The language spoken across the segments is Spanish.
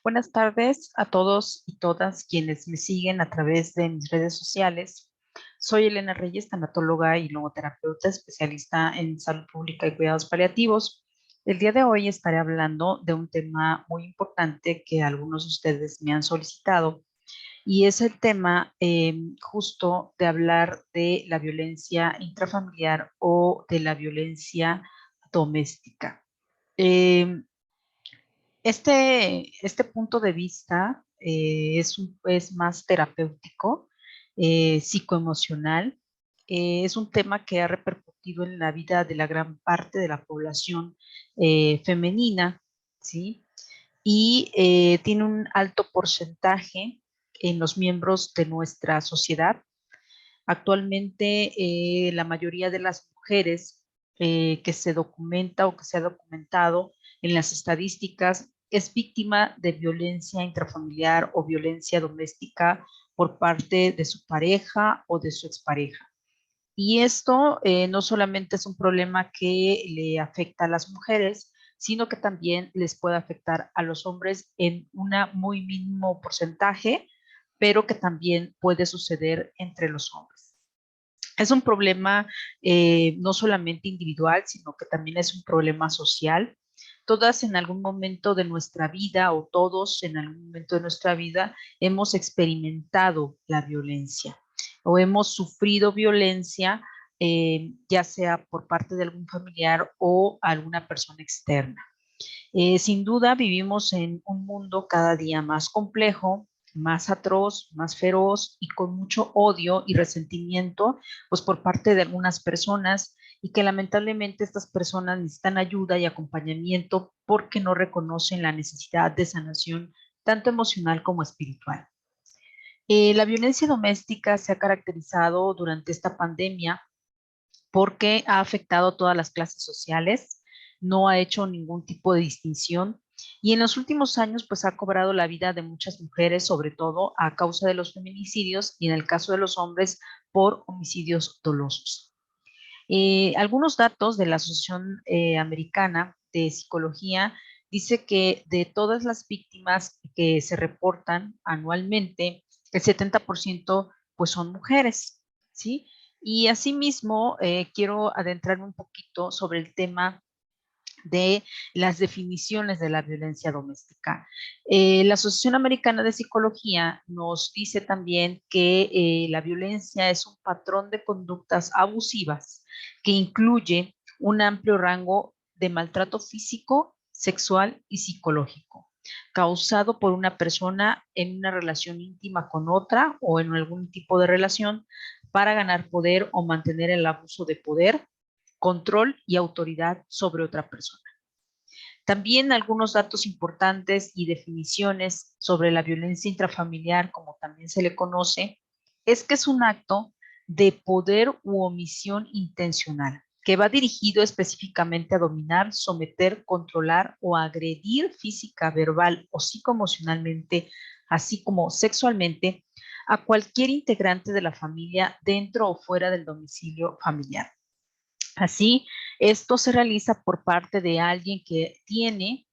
Buenas tardes a todos y todas quienes me siguen a través de mis redes sociales. Soy Elena Reyes, tanatóloga y logoterapeuta especialista en salud pública y cuidados paliativos. El día de hoy estaré hablando de un tema muy importante que algunos de ustedes me han solicitado y es el tema justo de hablar de la violencia intrafamiliar o de la violencia doméstica. Eh, este punto de vista es más terapéutico, psicoemocional. Es un tema que ha repercutido en la vida de la gran parte de la población femenina, ¿sí? Y tiene un alto porcentaje en los miembros de nuestra sociedad. Actualmente, la mayoría de las mujeres que se documenta o que se ha documentado en las estadísticas es víctima de violencia intrafamiliar o violencia doméstica por parte de su pareja o de su expareja. Y esto no solamente es un problema que le afecta a las mujeres, sino que también les puede afectar a los hombres en un muy mínimo porcentaje, pero que también puede suceder entre los hombres. Es un problema no solamente individual, sino que también es un problema social. Todas en algún momento de nuestra vida o todos en algún momento de nuestra vida hemos experimentado la violencia o hemos sufrido violencia, ya sea por parte de algún familiar o alguna persona externa. Sin duda vivimos en un mundo cada día más complejo, más atroz, más feroz y con mucho odio y resentimiento, pues por parte de algunas personas y que lamentablemente estas personas necesitan ayuda y acompañamiento porque no reconocen la necesidad de sanación tanto emocional como espiritual. La violencia doméstica se ha caracterizado durante esta pandemia porque ha afectado a todas las clases sociales, no ha hecho ningún tipo de distinción y en los últimos años pues ha cobrado la vida de muchas mujeres, sobre todo a causa de los feminicidios y en el caso de los hombres por homicidios dolosos. Algunos datos de la Asociación Americana de Psicología dice que de todas las víctimas que se reportan anualmente, el 70% pues son mujeres, ¿sí? Y asimismo, quiero adentrarme un poquito sobre el tema de las definiciones de la violencia doméstica. La Asociación Americana de Psicología nos dice también que la violencia es un patrón de conductas abusivas que incluye un amplio rango de maltrato físico, sexual y psicológico, causado por una persona en una relación íntima con otra o en algún tipo de relación para ganar poder o mantener el abuso de poder, control y autoridad sobre otra persona. También algunos datos importantes y definiciones sobre la violencia intrafamiliar, como también se le conoce, es que es un acto de poder u omisión intencional que va dirigido específicamente a dominar, someter, controlar o agredir física, verbal o psicoemocionalmente, así como sexualmente, a cualquier integrante de la familia dentro o fuera del domicilio familiar. Así, esto se realiza por parte de alguien que tiene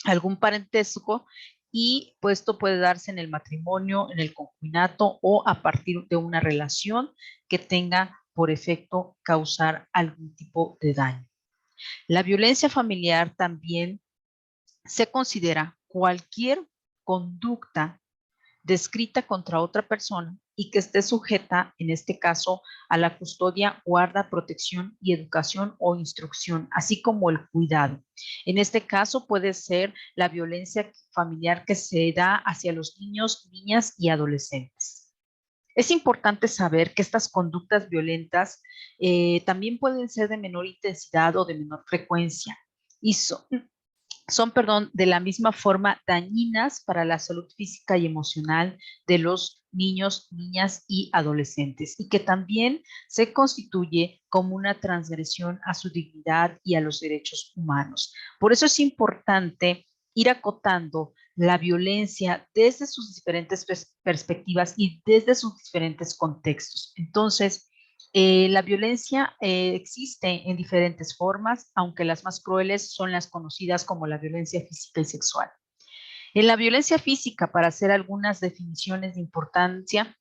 algún parentesco y pues esto puede darse en el matrimonio, en el concubinato o a partir de una relación que tenga por efecto causar algún tipo de daño. La violencia familiar también se considera cualquier conducta descrita contra otra persona y que esté sujeta, en este caso, a la custodia, guarda, protección y educación o instrucción, así como el cuidado. En este caso puede ser la violencia familiar que se da hacia los niños, niñas y adolescentes. Es importante saber que estas conductas violentas también pueden ser de menor intensidad o de menor frecuencia y son, de la misma forma dañinas para la salud física y emocional de los niños, niñas y adolescentes, y que también se constituye como una transgresión a su dignidad y a los derechos humanos. Por eso es importante ir acotando la violencia desde sus diferentes perspectivas y desde sus diferentes contextos. Entonces, la violencia existe en diferentes formas, aunque las más crueles son las conocidas como la violencia física y sexual. En la violencia física, para hacer algunas definiciones de importancia,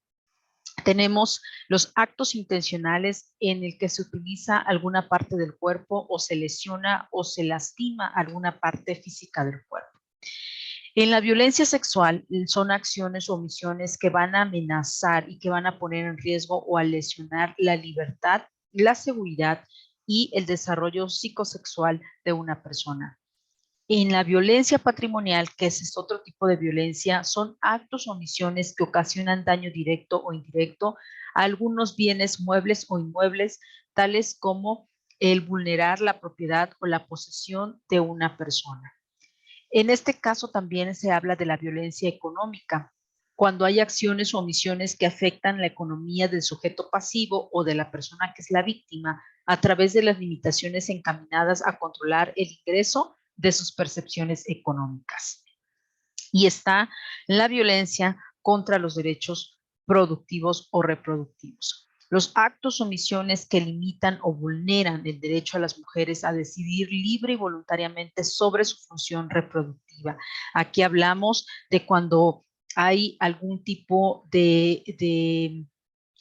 tenemos los actos intencionales en el que se utiliza alguna parte del cuerpo o se lesiona o se lastima alguna parte física del cuerpo. En la violencia sexual son acciones o omisiones que van a amenazar y que van a poner en riesgo o a lesionar la libertad, la seguridad y el desarrollo psicosexual de una persona. En la violencia patrimonial, que ese es otro tipo de violencia, son actos o omisiones que ocasionan daño directo o indirecto a algunos bienes muebles o inmuebles, tales como el vulnerar la propiedad o la posesión de una persona. En este caso también se habla de la violencia económica, cuando hay acciones o omisiones que afectan la economía del sujeto pasivo o de la persona que es la víctima a través de las limitaciones encaminadas a controlar el ingreso de sus percepciones económicas. Y está la violencia contra los derechos productivos o reproductivos. Los actos o omisiones que limitan o vulneran el derecho a las mujeres a decidir libre y voluntariamente sobre su función reproductiva. Aquí hablamos de cuando hay algún tipo de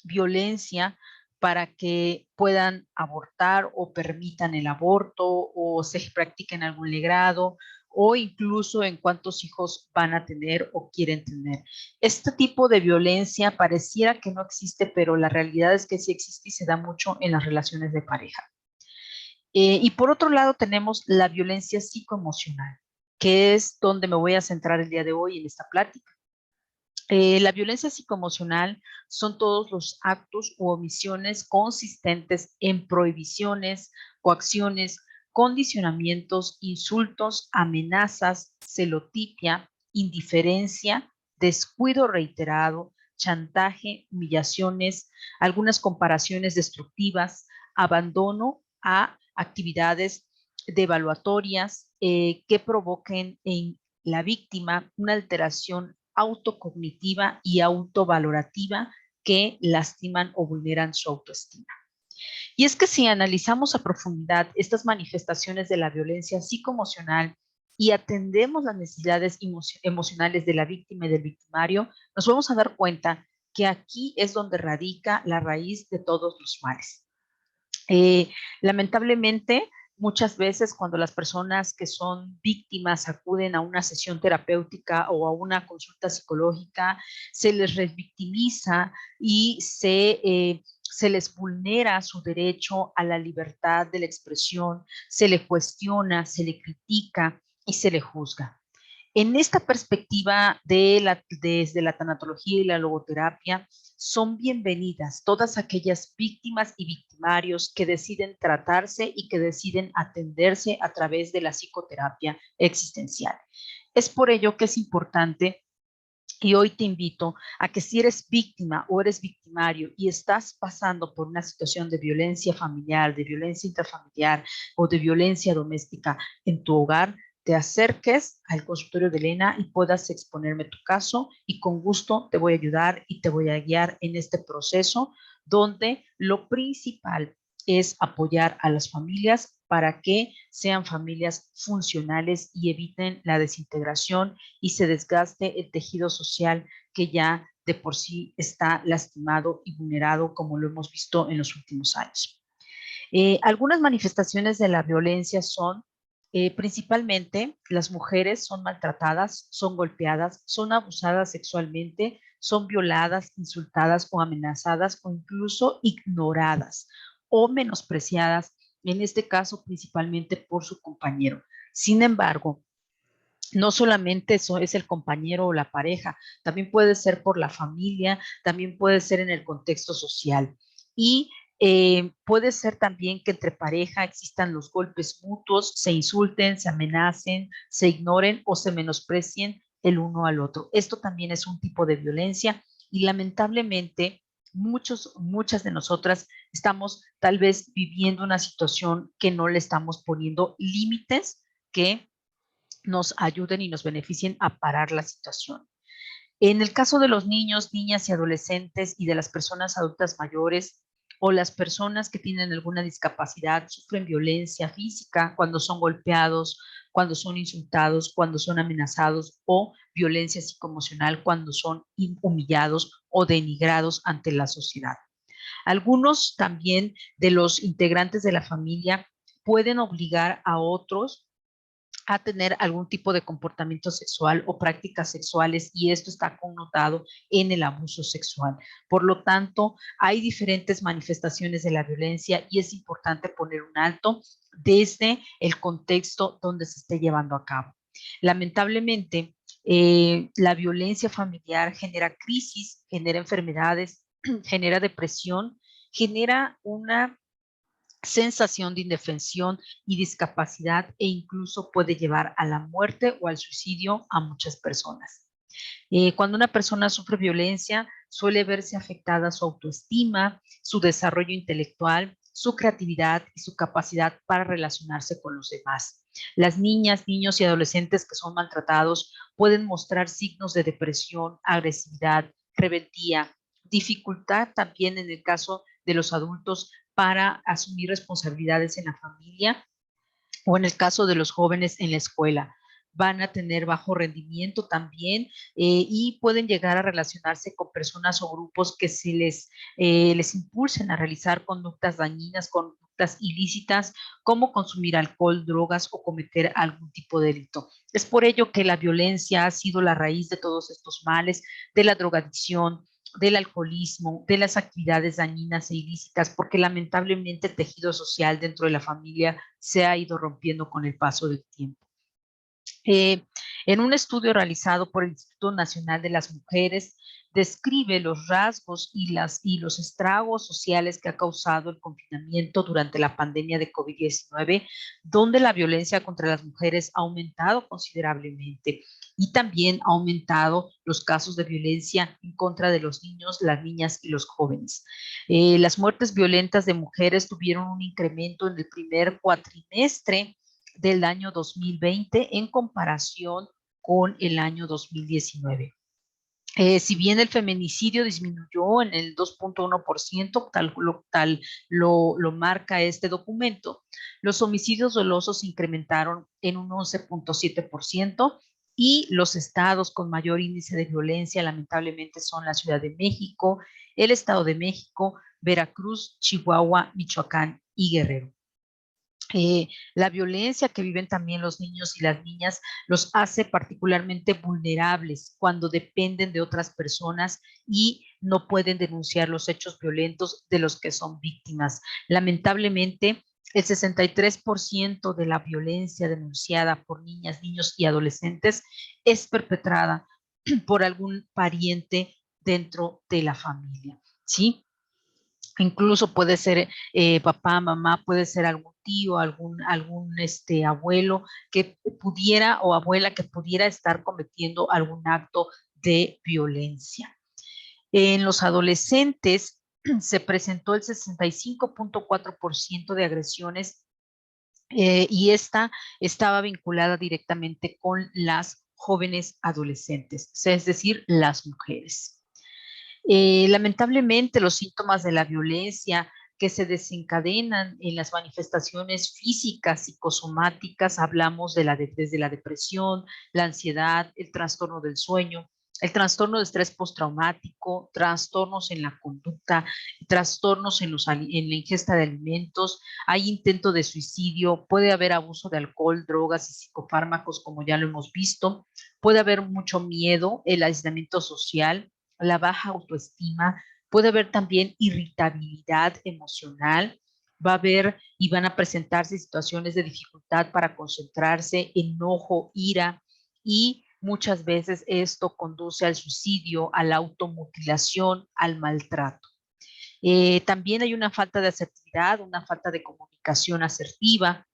violencia para que puedan abortar o permitan el aborto o se practique en algún legrado o incluso en cuántos hijos van a tener o quieren tener. Este tipo de violencia pareciera que no existe, pero la realidad es que sí existe y se da mucho en las relaciones de pareja. Y por otro lado tenemos la violencia psicoemocional, que es donde me voy a centrar el día de hoy en esta plática. La violencia psicoemocional son todos los actos u omisiones consistentes en prohibiciones, coacciones, condicionamientos, insultos, amenazas, celotipia, indiferencia, descuido reiterado, chantaje, humillaciones, algunas comparaciones destructivas, abandono a actividades devaluatorias que provoquen en la víctima una alteración autocognitiva y autovalorativa que lastiman o vulneran su autoestima. Y es que si analizamos a profundidad estas manifestaciones de la violencia psicoemocional y atendemos las necesidades emocionales de la víctima y del victimario, nos vamos a dar cuenta que aquí es donde radica la raíz de todos los males. Lamentablemente, muchas veces cuando las personas que son víctimas acuden a una sesión terapéutica o a una consulta psicológica, se les revictimiza y se les vulnera su derecho a la libertad de la expresión, se le cuestiona, se le critica y se le juzga. En esta perspectiva desde la tanatología y la logoterapia, son bienvenidas todas aquellas víctimas y victimarios que deciden tratarse y que deciden atenderse a través de la psicoterapia existencial. Es por ello que es importante y hoy te invito a que si eres víctima o eres victimario y estás pasando por una situación de violencia familiar, de violencia intrafamiliar o de violencia doméstica en tu hogar, te acerques al consultorio de Elena y puedas exponerme tu caso y con gusto te voy a ayudar y te voy a guiar en este proceso donde lo principal es apoyar a las familias para que sean familias funcionales y eviten la desintegración y se desgaste el tejido social que ya de por sí está lastimado y vulnerado como lo hemos visto en los últimos años. Algunas manifestaciones de la violencia son principalmente las mujeres son maltratadas, son golpeadas, son abusadas sexualmente, son violadas, insultadas o amenazadas o incluso ignoradas o menospreciadas, en este caso principalmente por su compañero. Sin embargo, no solamente eso es el compañero o la pareja, también puede ser por la familia, también puede ser en el contexto social. Y puede ser también que entre pareja existan los golpes mutuos, se insulten, se amenacen, se ignoren o se menosprecien el uno al otro. Esto también es un tipo de violencia y lamentablemente muchas de nosotras estamos tal vez viviendo una situación que no le estamos poniendo límites que nos ayuden y nos beneficien a parar la situación. En el caso de los niños, niñas y adolescentes y de las personas adultas mayores o las personas que tienen alguna discapacidad, sufren violencia física cuando son golpeados, cuando son insultados, cuando son amenazados, o violencia psicoemocional cuando son humillados o denigrados ante la sociedad. Algunos también de los integrantes de la familia pueden obligar a otros a tener algún tipo de comportamiento sexual o prácticas sexuales, y esto está connotado en el abuso sexual. Por lo tanto, hay diferentes manifestaciones de la violencia y es importante poner un alto desde el contexto donde se esté llevando a cabo. Lamentablemente, la violencia familiar genera crisis, genera enfermedades, genera depresión, genera una sensación de indefensión y discapacidad, e incluso puede llevar a la muerte o al suicidio a muchas personas. Cuando una persona sufre violencia, suele verse afectada su autoestima, su desarrollo intelectual, su creatividad y su capacidad para relacionarse con los demás. Las niñas, niños y adolescentes que son maltratados pueden mostrar signos de depresión, agresividad, rebeldía, dificultad también en el caso de los adultos para asumir responsabilidades en la familia, o en el caso de los jóvenes en la escuela. Van a tener bajo rendimiento también, y pueden llegar a relacionarse con personas o grupos que se les impulsen a realizar conductas dañinas, conductas ilícitas, como consumir alcohol, drogas o cometer algún tipo de delito. Es por ello que la violencia ha sido la raíz de todos estos males, de la drogadicción, del alcoholismo, de las actividades dañinas e ilícitas, porque lamentablemente el tejido social dentro de la familia se ha ido rompiendo con el paso del tiempo. Eh, en un estudio realizado por el Instituto Nacional de las Mujeres, describe los rasgos y los estragos sociales que ha causado el confinamiento durante la pandemia de COVID-19, donde la violencia contra las mujeres ha aumentado considerablemente, y también ha aumentado los casos de violencia en contra de los niños, las niñas y los jóvenes. Las muertes violentas de mujeres tuvieron un incremento en el primer cuatrimestre del año 2020 en comparación con el año 2019. Si bien el feminicidio disminuyó en el 2.1%, lo marca este documento, los homicidios dolosos incrementaron en un 11.7%, y los estados con mayor índice de violencia lamentablemente son la Ciudad de México, el Estado de México, Veracruz, Chihuahua, Michoacán y Guerrero. La violencia que viven también los niños y las niñas los hace particularmente vulnerables cuando dependen de otras personas y no pueden denunciar los hechos violentos de los que son víctimas. Lamentablemente, el 63% de la violencia denunciada por niñas, niños y adolescentes es perpetrada por algún pariente dentro de la familia, ¿sí? Incluso puede ser papá, mamá, puede ser algún tío, algún abuelo que pudiera, o abuela que pudiera estar cometiendo algún acto de violencia. En los adolescentes se presentó el 65.4% de agresiones, y esta estaba vinculada directamente con las jóvenes adolescentes, es decir, las mujeres. Lamentablemente, los síntomas de la violencia que se desencadenan en las manifestaciones físicas, psicosomáticas, hablamos desde la depresión, la ansiedad, el trastorno del sueño, el trastorno de estrés postraumático, trastornos en la conducta, trastornos en la ingesta de alimentos, hay intento de suicidio, puede haber abuso de alcohol, drogas y psicofármacos, como ya lo hemos visto, puede haber mucho miedo, el aislamiento social, la baja autoestima, puede haber también irritabilidad emocional, va a haber y van a presentarse situaciones de dificultad para concentrarse, enojo, ira, y muchas veces esto conduce al suicidio, a la automutilación, al maltrato. También hay una falta de asertividad, una falta de comunicación asertiva,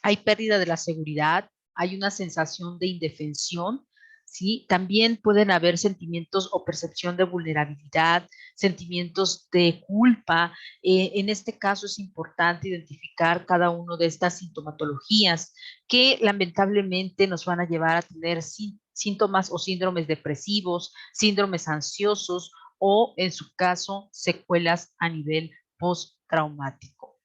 hay pérdida de la seguridad, hay una sensación de indefensión, ¿sí? También pueden haber sentimientos o percepción de vulnerabilidad, sentimientos de culpa. En este caso es importante identificar cada una de estas sintomatologías que lamentablemente nos van a llevar a tener síntomas o síndromes depresivos, síndromes ansiosos, o en su caso secuelas a nivel postraumático.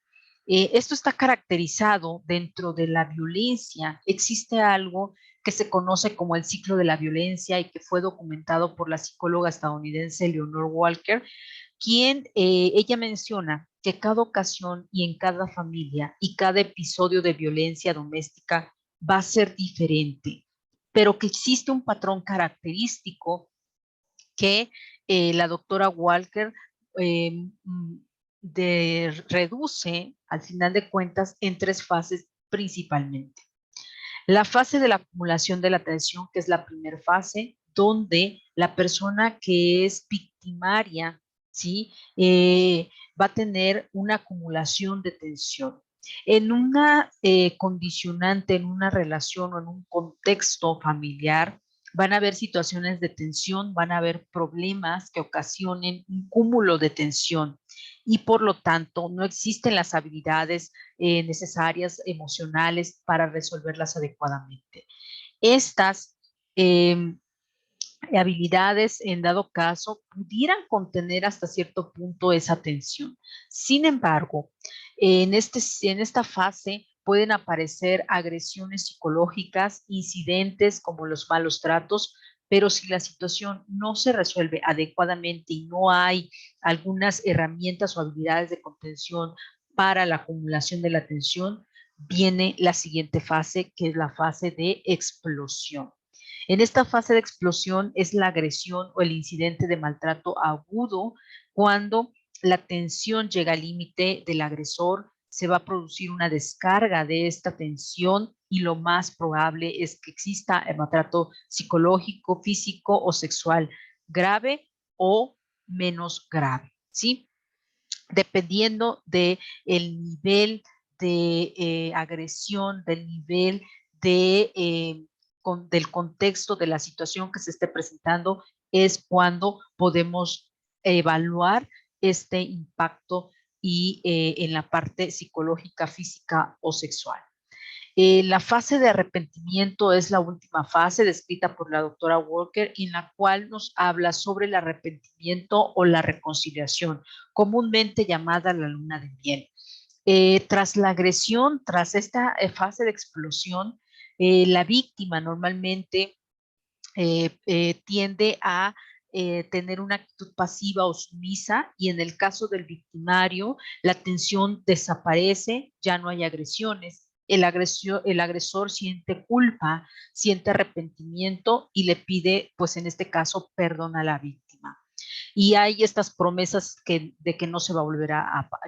Esto está caracterizado dentro de la violencia. Existe algo que se conoce como el ciclo de la violencia y que fue documentado por la psicóloga estadounidense Leonore Walker, quien ella menciona que cada ocasión y en cada familia y cada episodio de violencia doméstica va a ser diferente, pero que existe un patrón característico que la doctora Walker eh, mm, reduce al final de cuentas en tres fases principalmente. La fase de la acumulación de la atención, que es la primera fase, donde la persona que es victimaria, ¿sí? Va a tener una acumulación de tensión. En una condicionante, en una relación o en un contexto familiar, van a haber situaciones de tensión, van a haber problemas que ocasionen un cúmulo de tensión y por lo tanto no existen las habilidades necesarias emocionales para resolverlas adecuadamente. Estas eh, habilidades, en dado caso, pudieran contener hasta cierto punto esa tensión. Sin embargo, en esta fase pueden aparecer agresiones psicológicas, incidentes como los malos tratos, pero si la situación no se resuelve adecuadamente y no hay algunas herramientas o habilidades de contención para la acumulación de la tensión, viene la siguiente fase, que es la fase de explosión. En esta fase de explosión es la agresión o el incidente de maltrato agudo cuando la tensión llega al límite del agresor, se va a producir una descarga de esta tensión y lo más probable es que exista el maltrato psicológico, físico o sexual grave o menos grave, ¿sí? Dependiendo del nivel de agresión, del nivel del contexto de la situación que se esté presentando, es cuando podemos evaluar este impacto y en la parte psicológica, física o sexual. La fase de arrepentimiento es la última fase descrita por la doctora Walker, en la cual nos habla sobre el arrepentimiento o la reconciliación, comúnmente llamada la luna de miel. Tras la agresión, tras esta fase de explosión, la víctima normalmente tiende a tener una actitud pasiva o sumisa y en el caso del victimario, la tensión desaparece, ya no hay agresiones. El agresor siente culpa, siente arrepentimiento y le pide, pues en este caso, perdón a la víctima. Y hay estas promesas de que no se va a volver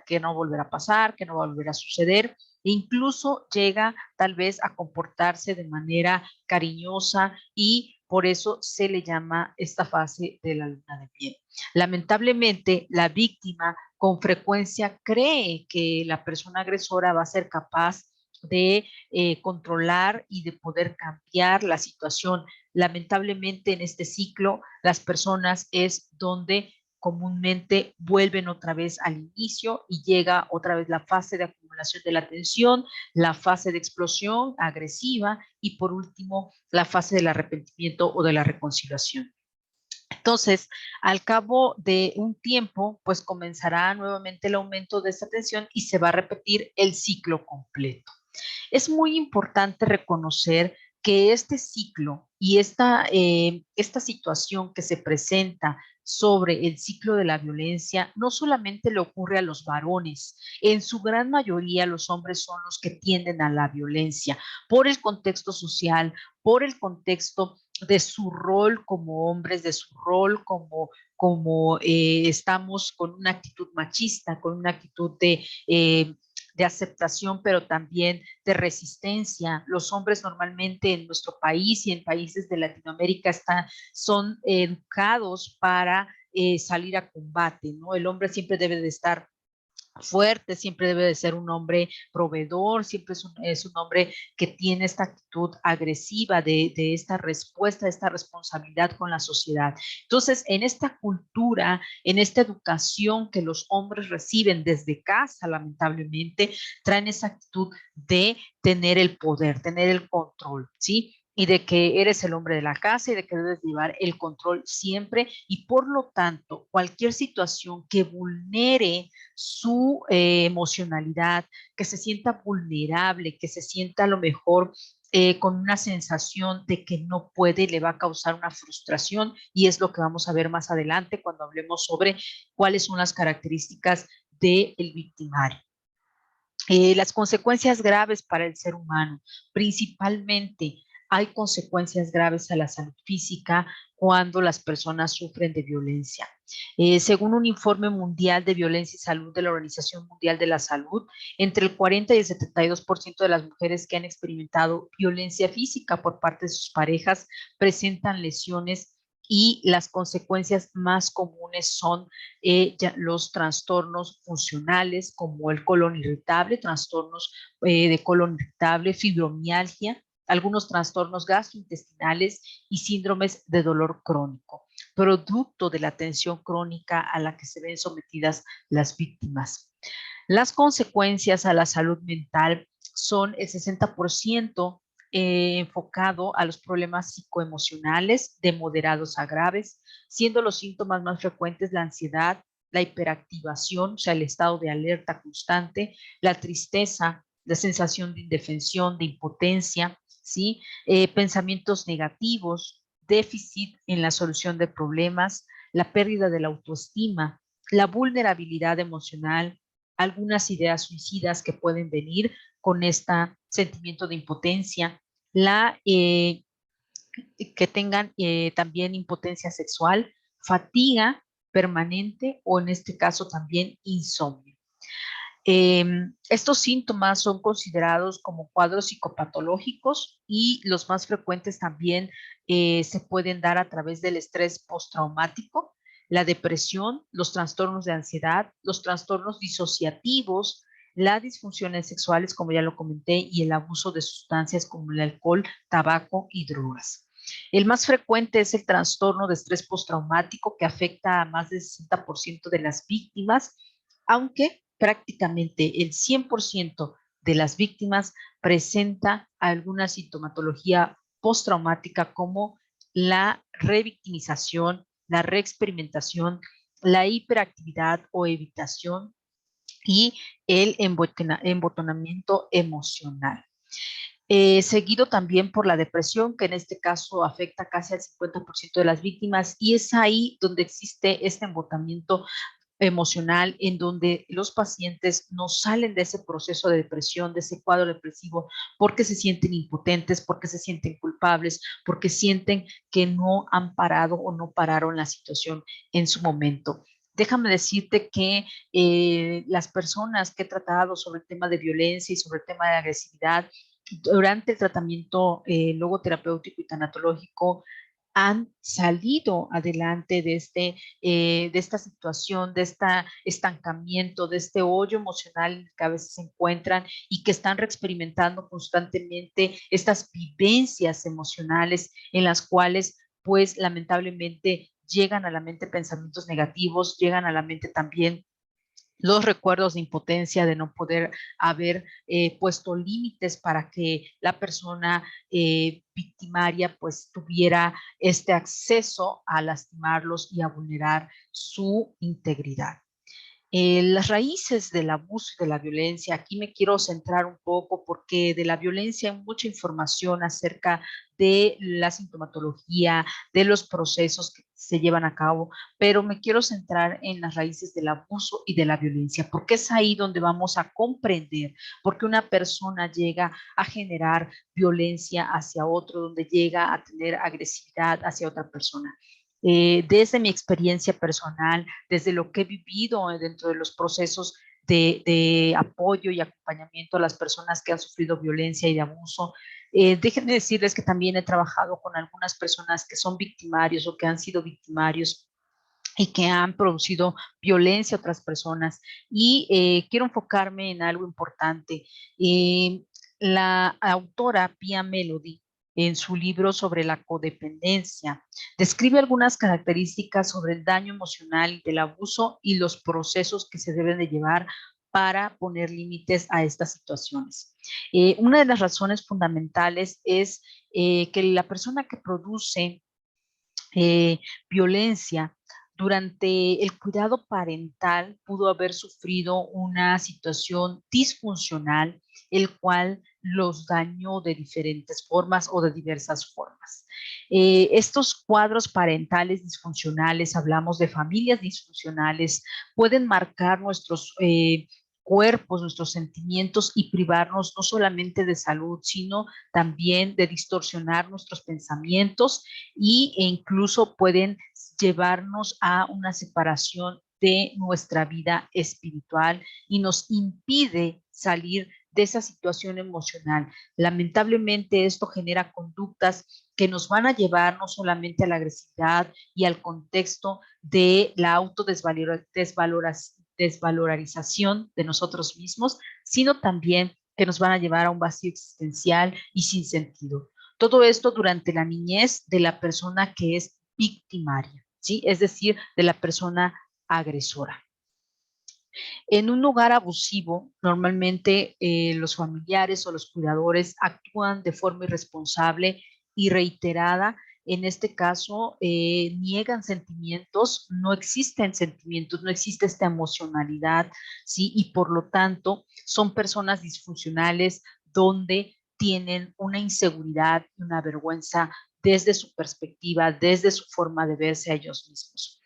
que no volverá a pasar, que no va a volver a suceder, e incluso llega tal vez a comportarse de manera cariñosa y por eso se le llama esta fase de la luna de miel. Lamentablemente, la víctima con frecuencia cree que la persona agresora va a ser capaz de controlar y de poder cambiar la situación. Lamentablemente en este ciclo las personas es donde comúnmente vuelven otra vez al inicio y llega otra vez la fase de acumulación de la tensión, la fase de explosión agresiva y por último la fase del arrepentimiento o de la reconciliación. Entonces, al cabo de un tiempo, pues comenzará nuevamente el aumento de esta tensión y se va a repetir el ciclo completo. Es muy importante reconocer que este ciclo y esta situación que se presenta sobre el ciclo de la violencia no solamente le ocurre a los varones, en su gran mayoría los hombres son los que tienden a la violencia por el contexto social, por el contexto de su rol como hombres, de su rol como estamos con una actitud machista, con una actitud de aceptación, pero también de resistencia. Los hombres normalmente en nuestro país y en países de Latinoamérica son educados para salir a combate, ¿no? El hombre siempre debe de estar fuerte, siempre debe de ser un hombre proveedor, siempre es un hombre que tiene esta actitud agresiva de esta respuesta, de esta responsabilidad con la sociedad. Entonces, en esta cultura, en esta educación que los hombres reciben desde casa, lamentablemente, traen esa actitud de tener el poder, tener el control, ¿sí? y de que eres el hombre de la casa y de que debes llevar el control siempre, y por lo tanto cualquier situación que vulnere su emocionalidad, que se sienta vulnerable, que se sienta a lo mejor con una sensación de que no puede, le va a causar una frustración, y es lo que vamos a ver más adelante cuando hablemos sobre cuáles son las características del victimario. Las consecuencias graves para el ser humano, principalmente hay consecuencias graves a la salud física cuando las personas sufren de violencia. Según un informe mundial de violencia y salud de la Organización Mundial de la Salud, entre el 40 y el 72% de las mujeres que han experimentado violencia física por parte de sus parejas presentan lesiones, y las consecuencias más comunes son los trastornos funcionales como el colon irritable, trastornos de colon irritable, fibromialgia, algunos trastornos gastrointestinales y síndromes de dolor crónico, producto de la tensión crónica a la que se ven sometidas las víctimas. Las consecuencias a la salud mental son el 60% enfocado a los problemas psicoemocionales de moderados a graves, siendo los síntomas más frecuentes la ansiedad, la hiperactivación, o sea, el estado de alerta constante, la tristeza, la sensación de indefensión, de impotencia, ¿sí? Pensamientos negativos, déficit en la solución de problemas, la pérdida de la autoestima, la vulnerabilidad emocional, algunas ideas suicidas que pueden venir con este sentimiento de impotencia, que tengan también impotencia sexual, fatiga permanente o en este caso también insomnio. Estos síntomas son considerados como cuadros psicopatológicos, y los más frecuentes también se pueden dar a través del estrés postraumático, la depresión, los trastornos de ansiedad, los trastornos disociativos, las disfunciones sexuales, como ya lo comenté, y el abuso de sustancias como el alcohol, tabaco y drogas. El más frecuente es el trastorno de estrés postraumático, que afecta a más del 60% de las víctimas, aunque prácticamente el 100% de las víctimas presenta alguna sintomatología postraumática como la revictimización, la reexperimentación, la hiperactividad o evitación y el embotonamiento emocional. Seguido también por la depresión, que en este caso afecta casi al 50% de las víctimas, y es ahí donde existe este embotamiento emocional, en donde los pacientes no salen de ese proceso de depresión, de ese cuadro depresivo, porque se sienten impotentes, porque se sienten culpables, porque sienten que no han parado o no pararon la situación en su momento. Déjame decirte que las personas que he tratado sobre el tema de violencia y sobre el tema de agresividad durante el tratamiento logoterapéutico y tanatológico han salido adelante de esta situación, de este estancamiento, de este hoyo emocional en el que a veces se encuentran, y que están reexperimentando constantemente estas vivencias emocionales en las cuales, pues, lamentablemente llegan a la mente pensamientos negativos, llegan a la mente también los recuerdos de impotencia, de no poder haber puesto límites para que la persona victimaria pues tuviera este acceso a lastimarlos y a vulnerar su integridad. Las raíces del abuso y de la violencia, aquí me quiero centrar un poco porque de la violencia hay mucha información acerca de la sintomatología, de los procesos que se llevan a cabo, pero me quiero centrar en las raíces del abuso y de la violencia, porque es ahí donde vamos a comprender por qué una persona llega a generar violencia hacia otro, donde llega a tener agresividad hacia otra persona. Desde mi experiencia personal, desde lo que he vivido dentro de los procesos de apoyo y acompañamiento a las personas que han sufrido violencia y de abuso. Déjenme decirles que también he trabajado con algunas personas que son victimarios o que han sido victimarios y que han producido violencia a otras personas. Y quiero enfocarme en algo importante. Eh, la autora Pia Mellody, en su libro sobre la codependencia, describe algunas características sobre el daño emocional del abuso y los procesos que se deben de llevar para poner límites a estas situaciones. Una de las razones fundamentales es que la persona que produce violencia durante el cuidado parental pudo haber sufrido una situación disfuncional, el cual los dañó de diferentes formas o de diversas formas. Estos cuadros parentales disfuncionales, hablamos de familias disfuncionales, pueden marcar nuestros cuerpos, nuestros sentimientos y privarnos no solamente de salud, sino también de distorsionar nuestros pensamientos e incluso pueden llevarnos a una separación de nuestra vida espiritual y nos impide salir de esa situación emocional. Lamentablemente esto genera conductas que nos van a llevar no solamente a la agresividad y al contexto de la desvalorización de nosotros mismos, sino también que nos van a llevar a un vacío existencial y sin sentido. Todo esto durante la niñez de la persona que es victimaria, ¿sí? Es decir, de la persona agresora. En un hogar abusivo, normalmente los familiares o los cuidadores actúan de forma irresponsable y reiterada. En este caso, niegan sentimientos, no existen sentimientos, no existe esta emocionalidad, ¿sí? Y por lo tanto, son personas disfuncionales donde tienen una inseguridad y una vergüenza desde su perspectiva, desde su forma de verse a ellos mismos.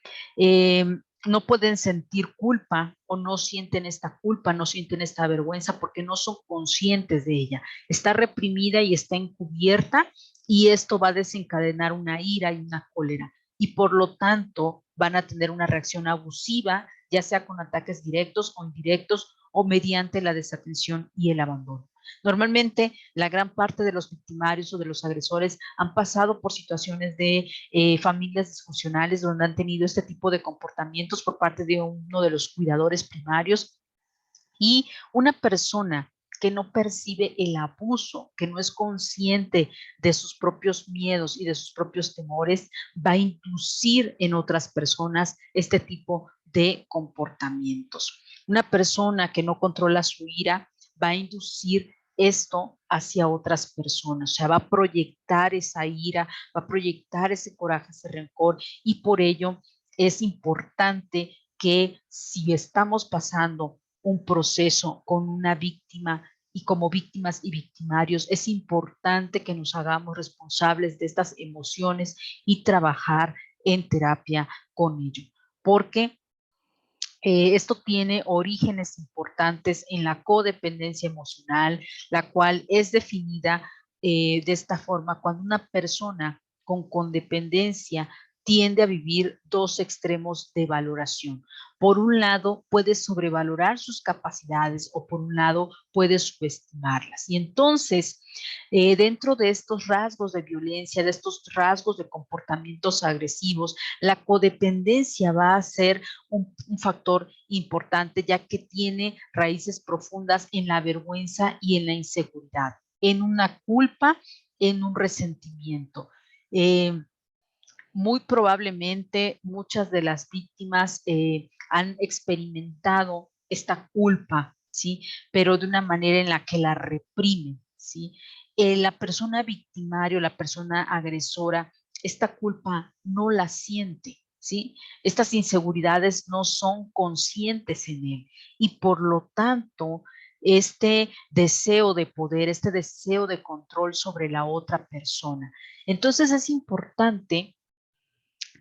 No pueden sentir culpa o no sienten esta culpa, no sienten esta vergüenza porque no son conscientes de ella. Está reprimida y está encubierta y esto va a desencadenar una ira y una cólera y por lo tanto van a tener una reacción abusiva, ya sea con ataques directos o indirectos o mediante la desatención y el abandono. Normalmente, la gran parte de los victimarios o de los agresores han pasado por situaciones de familias disfuncionales donde han tenido este tipo de comportamientos por parte de uno de los cuidadores primarios y una persona que no percibe el abuso, que no es consciente de sus propios miedos y de sus propios temores, va a inducir en otras personas este tipo de comportamientos. Una persona que no controla su ira va a inducir esto hacia otras personas, o sea, va a proyectar esa ira, va a proyectar ese coraje, ese rencor, y por ello es importante que si estamos pasando un proceso con una víctima y como víctimas y victimarios, es importante que nos hagamos responsables de estas emociones y trabajar en terapia con ello, porque esto tiene orígenes importantes en la codependencia emocional, la cual es definida de esta forma cuando una persona con codependencia tiende a vivir dos extremos de valoración. Por un lado, puede sobrevalorar sus capacidades o por un lado, puede subestimarlas. Y entonces, dentro de estos rasgos de violencia, de estos rasgos de comportamientos agresivos, la codependencia va a ser un factor importante ya que tiene raíces profundas en la vergüenza y en la inseguridad, en una culpa, en un resentimiento. Muy probablemente muchas de las víctimas han experimentado esta culpa, ¿sí? Pero de una manera en la que la reprimen, ¿sí? La persona victimaria, la persona agresora, esta culpa no la siente, ¿sí? Estas inseguridades no son conscientes en él y por lo tanto este deseo de poder, este deseo de control sobre la otra persona. Entonces es importante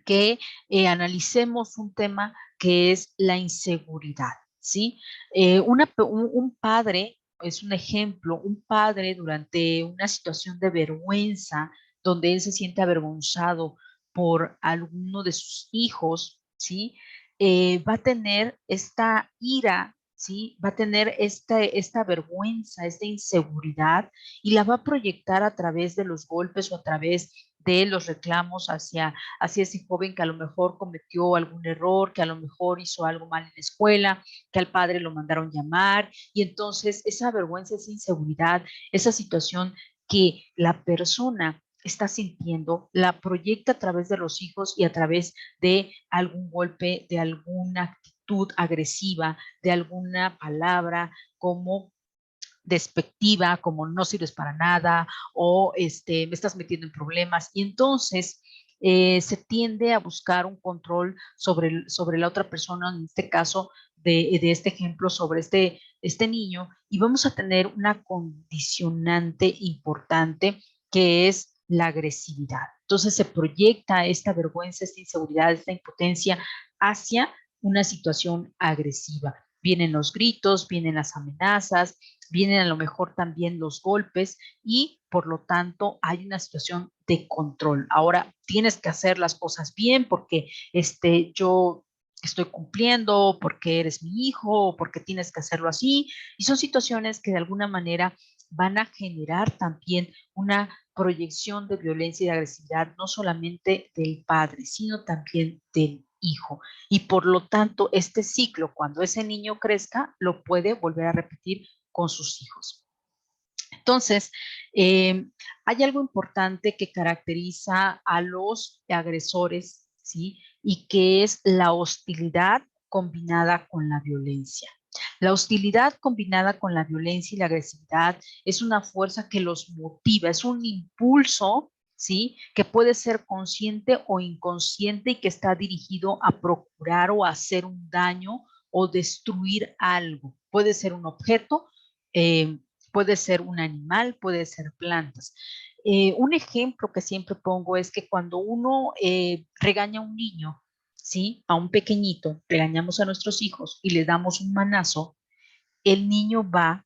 que analicemos un tema que es la inseguridad, ¿sí? Un padre, es un ejemplo, un padre durante una situación de vergüenza, donde él se siente avergonzado por alguno de sus hijos, ¿sí? Va a tener esta ira, ¿sí? Va a tener esta vergüenza, esta inseguridad y la va a proyectar a través de los golpes o a través de los reclamos hacia ese joven que a lo mejor cometió algún error, que a lo mejor hizo algo mal en la escuela, que al padre lo mandaron llamar, y entonces esa vergüenza, esa inseguridad, esa situación que la persona está sintiendo, la proyecta a través de los hijos y a través de algún golpe, de alguna actitud agresiva, de alguna palabra como despectiva, como no sirves para nada o me estás metiendo en problemas. Y entonces se tiende a buscar un control sobre la otra persona, en este caso de este ejemplo, sobre este niño, y vamos a tener una condicionante importante que es la agresividad. Entonces se proyecta esta vergüenza, esta inseguridad, esta impotencia hacia una situación agresiva. Vienen los gritos, vienen las amenazas, vienen a lo mejor también los golpes y por lo tanto hay una situación de control. Ahora tienes que hacer las cosas bien porque yo estoy cumpliendo, porque eres mi hijo, o porque tienes que hacerlo así. Y son situaciones que de alguna manera van a generar también una proyección de violencia y de agresividad, no solamente del padre, sino también del hijo. Y por lo tanto, este ciclo, cuando ese niño crezca, lo puede volver a repetir con sus hijos. Entonces, hay algo importante que caracteriza a los agresores, ¿sí? Y que es la hostilidad combinada con la violencia. La hostilidad combinada con la violencia y la agresividad es una fuerza que los motiva, es un impulso, ¿sí? Que puede ser consciente o inconsciente y que está dirigido a procurar o a hacer un daño o destruir algo. Puede ser un objeto, eh, puede ser un animal, puede ser plantas. Un ejemplo que siempre pongo es que cuando uno regaña a un niño, ¿sí? A un pequeñito, regañamos a nuestros hijos y les damos un manazo, el niño va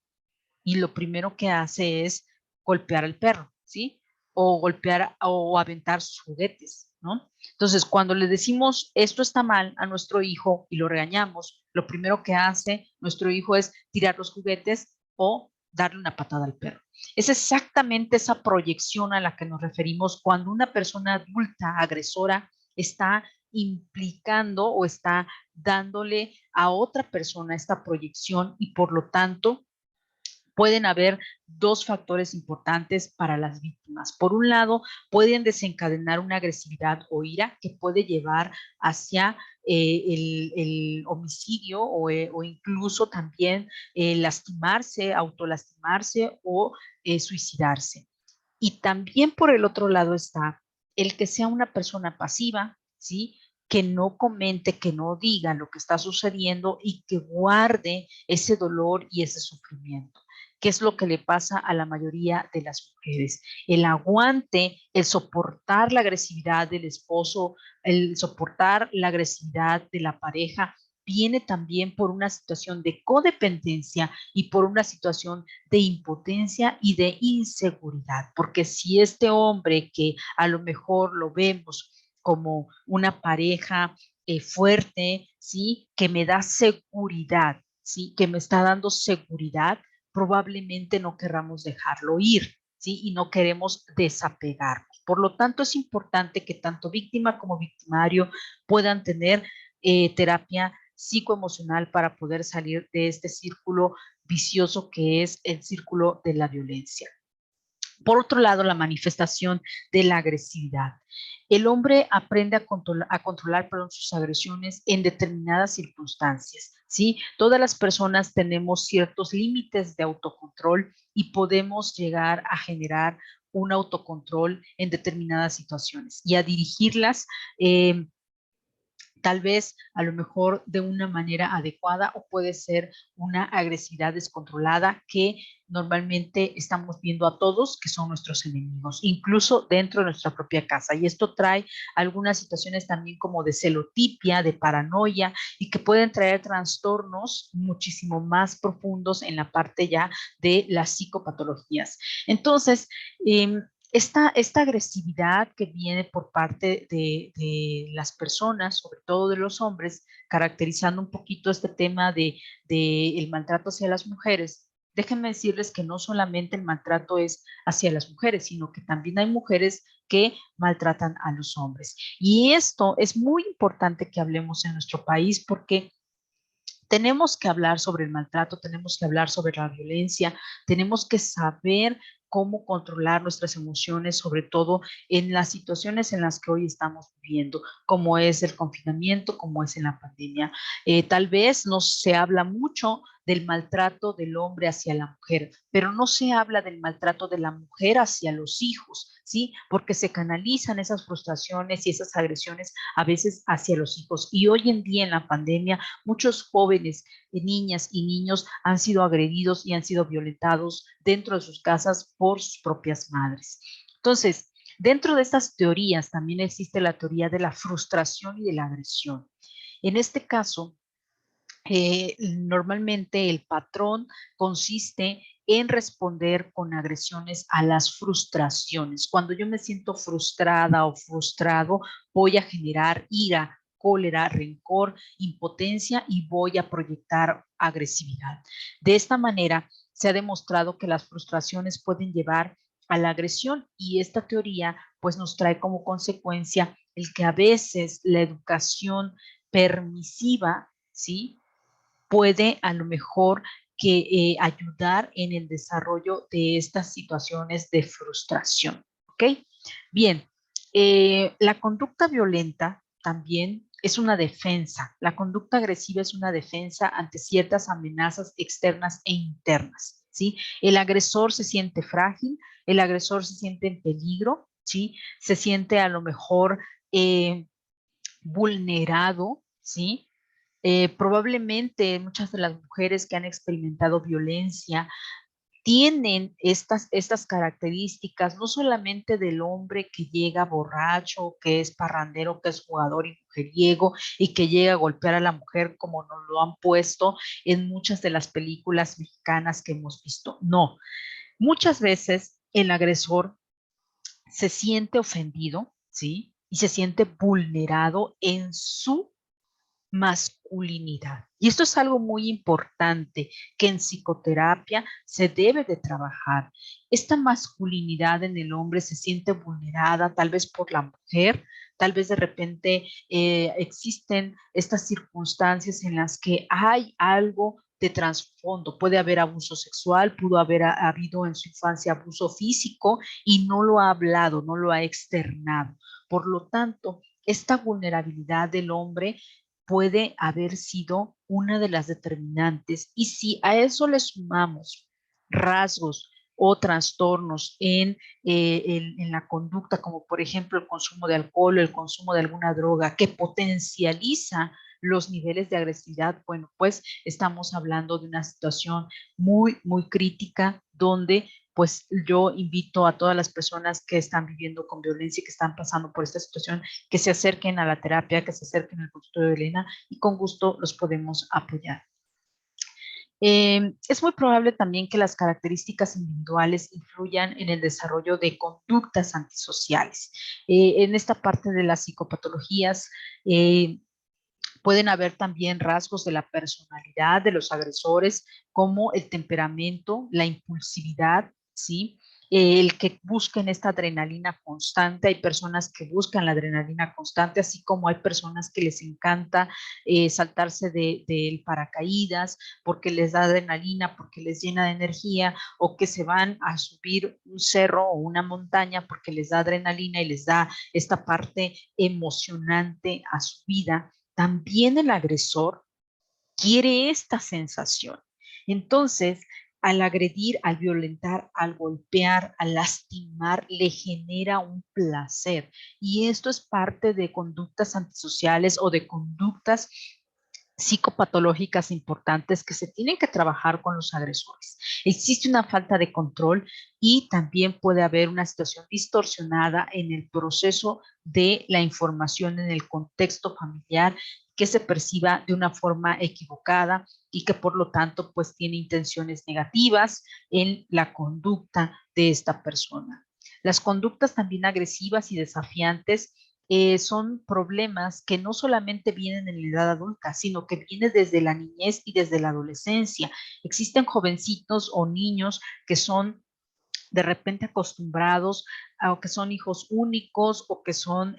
y lo primero que hace es golpear al perro, ¿sí? O golpear o aventar sus juguetes, ¿no? Entonces, cuando le decimos esto está mal a nuestro hijo y lo regañamos, lo primero que hace nuestro hijo es tirar los juguetes o darle una patada al perro. Es exactamente esa proyección a la que nos referimos cuando una persona adulta agresora está implicando o está dándole a otra persona esta proyección y por lo tanto pueden haber dos factores importantes para las víctimas. Por un lado, pueden desencadenar una agresividad o ira que puede llevar hacia el homicidio o incluso también lastimarse, autolastimarse o suicidarse. Y también por el otro lado está el que sea una persona pasiva, ¿sí? Que no comente, que no diga lo que está sucediendo y que guarde ese dolor y ese sufrimiento. ¿Qué es lo que le pasa a la mayoría de las mujeres? El aguante, el soportar la agresividad del esposo, el soportar la agresividad de la pareja, viene también por una situación de codependencia y por una situación de impotencia y de inseguridad. Porque si este hombre que a lo mejor lo vemos como una pareja fuerte, ¿sí? Que me da seguridad, ¿sí? Que me está dando seguridad, probablemente no querramos dejarlo ir, ¿sí? Y no queremos desapegarnos. Por lo tanto, es importante que tanto víctima como victimario puedan tener terapia psicoemocional para poder salir de este círculo vicioso que es el círculo de la violencia. Por otro lado, la manifestación de la agresividad. El hombre aprende a controlar sus agresiones en determinadas circunstancias, ¿sí? Todas las personas tenemos ciertos límites de autocontrol y podemos llegar a generar un autocontrol en determinadas situaciones y a dirigirlas tal vez a lo mejor de una manera adecuada o puede ser una agresividad descontrolada que normalmente estamos viendo a todos que son nuestros enemigos, incluso dentro de nuestra propia casa. Y esto trae algunas situaciones también como de celotipia, de paranoia y que pueden traer trastornos muchísimo más profundos en la parte ya de las psicopatologías. Entonces, esta agresividad que viene por parte de las personas, sobre todo de los hombres, caracterizando un poquito este tema de el maltrato hacia las mujeres, déjenme decirles que no solamente el maltrato es hacia las mujeres, sino que también hay mujeres que maltratan a los hombres. Y esto es muy importante que hablemos en nuestro país porque tenemos que hablar sobre el maltrato, tenemos que hablar sobre la violencia, tenemos que saber cómo controlar nuestras emociones, sobre todo en las situaciones en las que hoy estamos viviendo, como es el confinamiento, como es en la pandemia. Tal vez no se habla mucho del maltrato del hombre hacia la mujer, pero no se habla del maltrato de la mujer hacia los hijos, ¿sí? Porque se canalizan esas frustraciones y esas agresiones a veces hacia los hijos. Y hoy en día en la pandemia, muchos jóvenes, niñas y niños han sido agredidos y han sido violentados dentro de sus casas por sus propias madres. Entonces, dentro de estas teorías también existe la teoría de la frustración y de la agresión. En este caso, normalmente el patrón consiste en responder con agresiones a las frustraciones. Cuando yo me siento frustrada o frustrado, voy a generar ira, cólera, rencor, impotencia y voy a proyectar agresividad. De esta manera, se ha demostrado que las frustraciones pueden llevar a la agresión y esta teoría pues nos trae como consecuencia el que a veces la educación permisiva, ¿sí?, puede a lo mejor que ayudar en el desarrollo de estas situaciones de frustración. ¿Ok? Bien, la conducta violenta también es una defensa. La conducta agresiva es una defensa ante ciertas amenazas externas e internas. ¿Sí? El agresor se siente frágil, el agresor se siente en peligro, ¿sí? Se siente a lo mejor vulnerado, ¿sí? Probablemente muchas de las mujeres que han experimentado violencia tienen estas características, no solamente del hombre que llega borracho, que es parrandero, que es jugador y mujeriego y que llega a golpear a la mujer como nos lo han puesto en muchas de las películas mexicanas que hemos visto. No, muchas veces el agresor se siente ofendido, ¿sí? Y se siente vulnerado en su masculinidad. Y esto es algo muy importante que en psicoterapia se debe de trabajar. Esta masculinidad en el hombre se siente vulnerada tal vez por la mujer, tal vez de repente existen estas circunstancias en las que hay algo de trasfondo. Puede haber abuso sexual, pudo haber habido en su infancia abuso físico y no lo ha hablado, no lo ha externado. Por lo tanto, esta vulnerabilidad del hombre puede haber sido una de las determinantes. Y si a eso le sumamos rasgos o trastornos en la conducta, como por ejemplo el consumo de alcohol o el consumo de alguna droga que potencializa los niveles de agresividad, bueno, pues estamos hablando de una situación muy, muy crítica donde pues yo invito a todas las personas que están viviendo con violencia y que están pasando por esta situación que se acerquen a la terapia, que se acerquen al consultorio de Elena y con gusto los podemos apoyar. Es muy probable también que las características individuales influyan en el desarrollo de conductas antisociales. En esta parte de las psicopatologías, pueden haber también rasgos de la personalidad de los agresores, como el temperamento, la impulsividad, ¿sí? El que busquen esta adrenalina constante. Hay personas que buscan la adrenalina constante, así como hay personas que les encanta saltarse del paracaídas porque les da adrenalina, porque les llena de energía, o que se van a subir un cerro o una montaña porque les da adrenalina y les da esta parte emocionante a su vida. También el agresor quiere esta sensación. Entonces, al agredir, al violentar, al golpear, al lastimar, le genera un placer. Y esto es parte de conductas antisociales o de conductas psicopatológicas importantes que se tienen que trabajar con los agresores. Existe una falta de control y también puede haber una situación distorsionada en el proceso de la información en el contexto familiar que se perciba de una forma equivocada y que por lo tanto pues tiene intenciones negativas en la conducta de esta persona. Las conductas también agresivas y desafiantes son problemas que no solamente vienen en la edad adulta, sino que vienen desde la niñez y desde la adolescencia. Existen jovencitos o niños que son de repente acostumbrados o que son hijos únicos o que son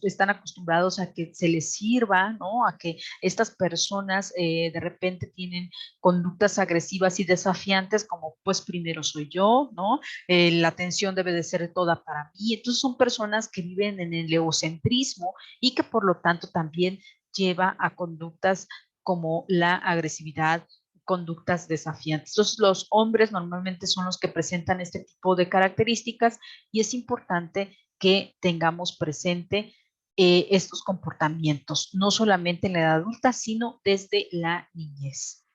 están acostumbrados a que se les sirva, ¿no? A que estas personas de repente tienen conductas agresivas y desafiantes como pues primero soy yo, ¿no? La atención debe de ser toda para mí. Entonces son personas que viven en el egocentrismo y que por lo tanto también lleva a conductas como la agresividad, conductas desafiantes. Entonces, los hombres normalmente son los que presentan este tipo de características y es importante que tengamos presente estos comportamientos, no solamente en la edad adulta, sino desde la niñez.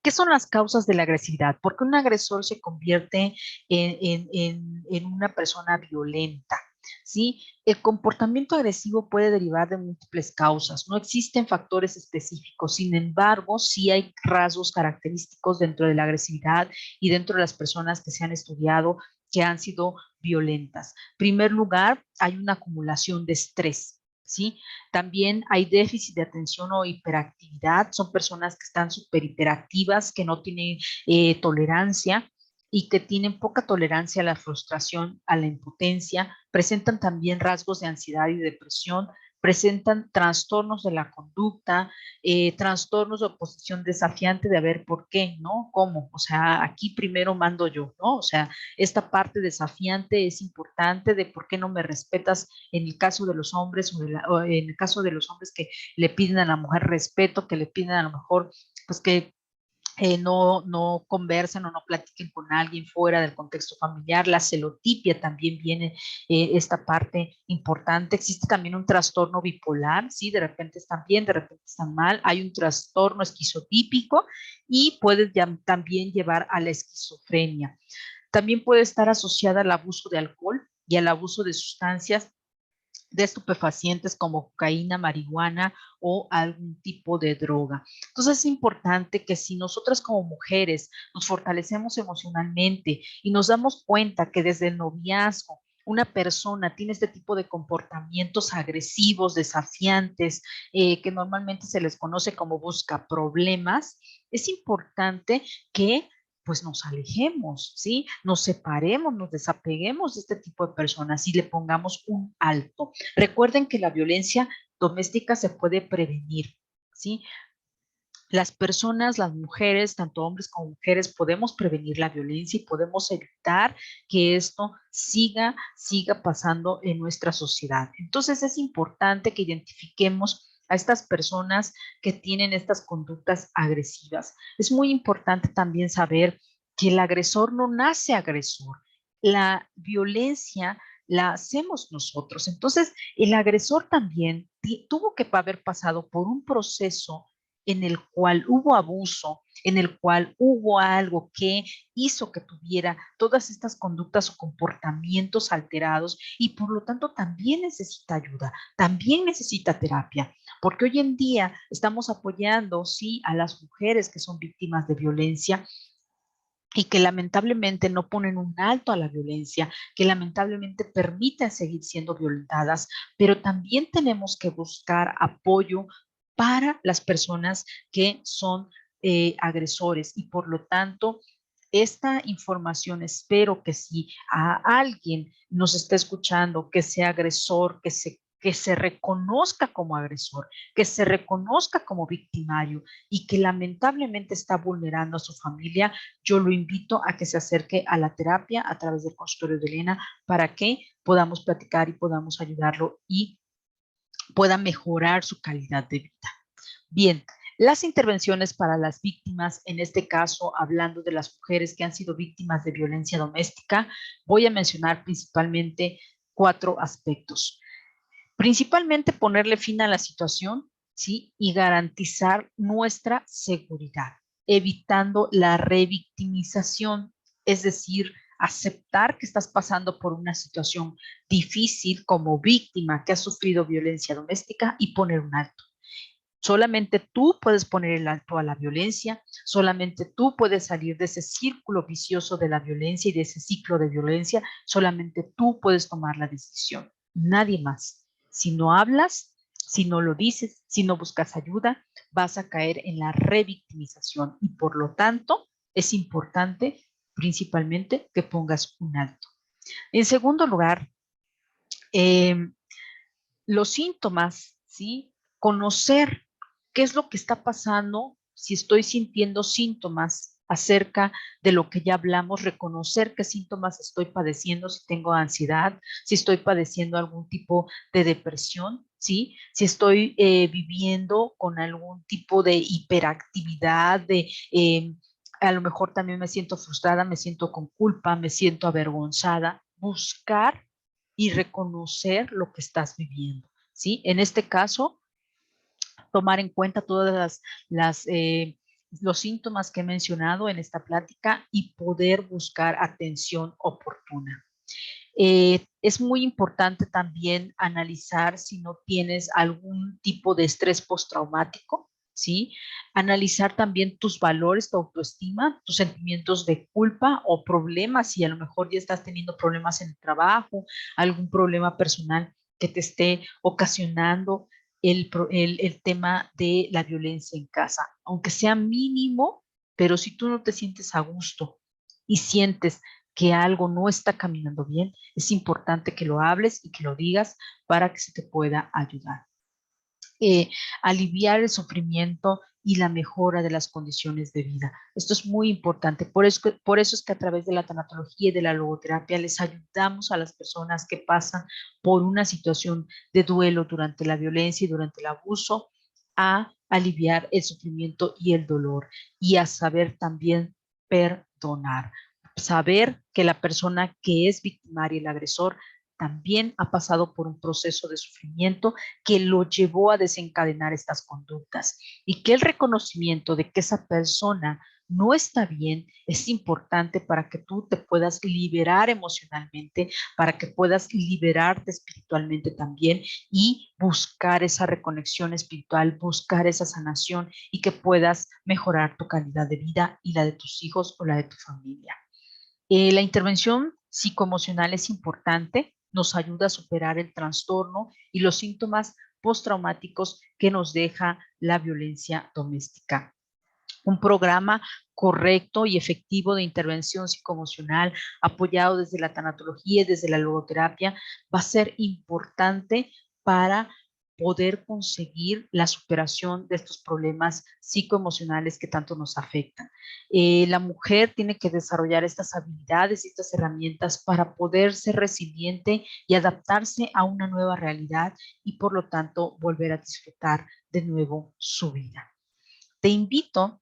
¿Qué son las causas de la agresividad? ¿Por qué un agresor se convierte en una persona violenta? ¿Sí? El comportamiento agresivo puede derivar de múltiples causas. No existen factores específicos. Sin embargo, sí hay rasgos característicos dentro de la agresividad y dentro de las personas que se han estudiado que han sido violentas. En primer lugar, hay una acumulación de estrés. ¿Sí? También hay déficit de atención o hiperactividad. Son personas que están súper hiperactivas, que no tienen tolerancia y que tienen poca tolerancia a la frustración, a la impotencia. Presentan también rasgos de ansiedad y depresión. Presentan trastornos de la conducta, trastornos de oposición desafiante de a ver por qué, ¿no? ¿Cómo? O sea, aquí primero mando yo, ¿no? O sea, esta parte desafiante es importante de por qué no me respetas en el caso de los hombres o en el caso de los hombres que le piden a la mujer respeto, que le piden a lo mejor pues que no conversen o no platiquen con alguien fuera del contexto familiar. La celotipia también viene esta parte importante. Existe también un trastorno bipolar, ¿sí? De repente están bien, de repente están mal. Hay un trastorno esquizotípico y puede también llevar a la esquizofrenia. También puede estar asociada al abuso de alcohol y al abuso de sustancias de estupefacientes como cocaína, marihuana o algún tipo de droga. Entonces es importante que si nosotras como mujeres nos fortalecemos emocionalmente y nos damos cuenta que desde el noviazgo una persona tiene este tipo de comportamientos agresivos, desafiantes, que normalmente se les conoce como busca problemas, es importante que pues nos alejemos, ¿sí? Nos separemos, nos desapeguemos de este tipo de personas y le pongamos un alto. Recuerden que la violencia doméstica se puede prevenir, ¿sí? Las personas, las mujeres, tanto hombres como mujeres, podemos prevenir la violencia y podemos evitar que esto siga pasando en nuestra sociedad. Entonces es importante que identifiquemos a estas personas que tienen estas conductas agresivas. Es muy importante también saber que el agresor no nace agresor. La violencia la hacemos nosotros. Entonces, el agresor también tuvo que haber pasado por un proceso en el cual hubo abuso, en el cual hubo algo que hizo que tuviera todas estas conductas o comportamientos alterados y por lo tanto también necesita ayuda, también necesita terapia, porque hoy en día estamos apoyando, sí, a las mujeres que son víctimas de violencia y que lamentablemente no ponen un alto a la violencia, que lamentablemente permiten seguir siendo violentadas, pero también tenemos que buscar apoyo para las personas que son agresores y por lo tanto esta información espero que si a alguien nos está escuchando que sea agresor, que se reconozca como agresor, que se reconozca como victimario y que lamentablemente está vulnerando a su familia, yo lo invito a que se acerque a la terapia a través del consultorio de Elena para que podamos platicar y podamos ayudarlo y pueda mejorar su calidad de vida. Bien, las intervenciones para las víctimas, en este caso hablando de las mujeres que han sido víctimas de violencia doméstica, voy a mencionar principalmente 4 aspectos. Principalmente ponerle fin a la situación, ¿sí? Y garantizar nuestra seguridad, evitando la revictimización, es decir, aceptar que estás pasando por una situación difícil como víctima que ha sufrido violencia doméstica y poner un alto. Solamente tú puedes poner el alto a la violencia, solamente tú puedes salir de ese círculo vicioso de la violencia y de ese ciclo de violencia, solamente tú puedes tomar la decisión, nadie más. Si no hablas, si no lo dices, si no buscas ayuda, vas a caer en la revictimización y por lo tanto es importante principalmente que pongas un alto. En segundo lugar, eh, los síntomas, ¿sí? Conocer qué es lo que está pasando, si estoy sintiendo síntomas acerca de lo que ya hablamos, reconocer qué síntomas estoy padeciendo, si tengo ansiedad, si estoy padeciendo algún tipo de depresión, ¿sí? Si estoy viviendo con algún tipo de hiperactividad, a lo mejor también me siento frustrada, me siento con culpa, me siento avergonzada, buscar y reconocer lo que estás viviendo, ¿sí? En este caso, tomar en cuenta todas los síntomas que he mencionado en esta plática y poder buscar atención oportuna. Es muy importante también analizar si no tienes algún tipo de estrés postraumático, ¿sí? Analizar también tus valores, tu autoestima, tus sentimientos de culpa o problemas, si a lo mejor ya estás teniendo problemas en el trabajo, algún problema personal que te esté ocasionando el tema de la violencia en casa, aunque sea mínimo, pero si tú no te sientes a gusto y sientes que algo no está caminando bien, es importante que lo hables y que lo digas para que se te pueda ayudar. Aliviar el sufrimiento y la mejora de las condiciones de vida. Esto es muy importante. Por eso es que a través de la tanatología y de la logoterapia les ayudamos a las personas que pasan por una situación de duelo durante la violencia y durante el abuso a aliviar el sufrimiento y el dolor y a saber también perdonar. Saber que la persona que es victimaria, el agresor, también ha pasado por un proceso de sufrimiento que lo llevó a desencadenar estas conductas y que el reconocimiento de que esa persona no está bien es importante para que tú te puedas liberar emocionalmente, para que puedas liberarte espiritualmente también y buscar esa reconexión espiritual, buscar esa sanación y que puedas mejorar tu calidad de vida y la de tus hijos o la de tu familia. La intervención psicoemocional es importante, nos ayuda a superar el trastorno y los síntomas postraumáticos que nos deja la violencia doméstica. Un programa correcto y efectivo de intervención psicoemocional apoyado desde la tanatología y desde la logoterapia va a ser importante para poder conseguir la superación de estos problemas psicoemocionales que tanto nos afectan. La mujer tiene que desarrollar estas habilidades y estas herramientas para poder ser resiliente y adaptarse a una nueva realidad y por lo tanto volver a disfrutar de nuevo su vida. Te invito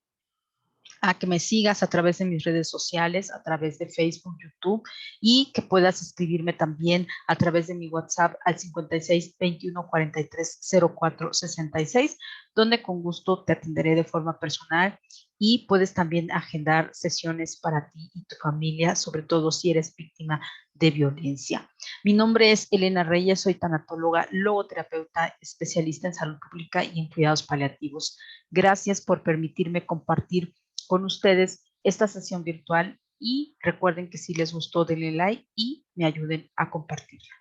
a que me sigas a través de mis redes sociales, a través de Facebook, YouTube y que puedas escribirme también a través de mi WhatsApp al 56 21 43 04 66, donde con gusto te atenderé de forma personal y puedes también agendar sesiones para ti y tu familia, sobre todo si eres víctima de violencia. Mi nombre es Elena Reyes, soy tanatóloga, logoterapeuta, especialista en salud pública y en cuidados paliativos. Gracias por permitirme compartir con ustedes esta sesión virtual y recuerden que si les gustó denle like y me ayuden a compartirla.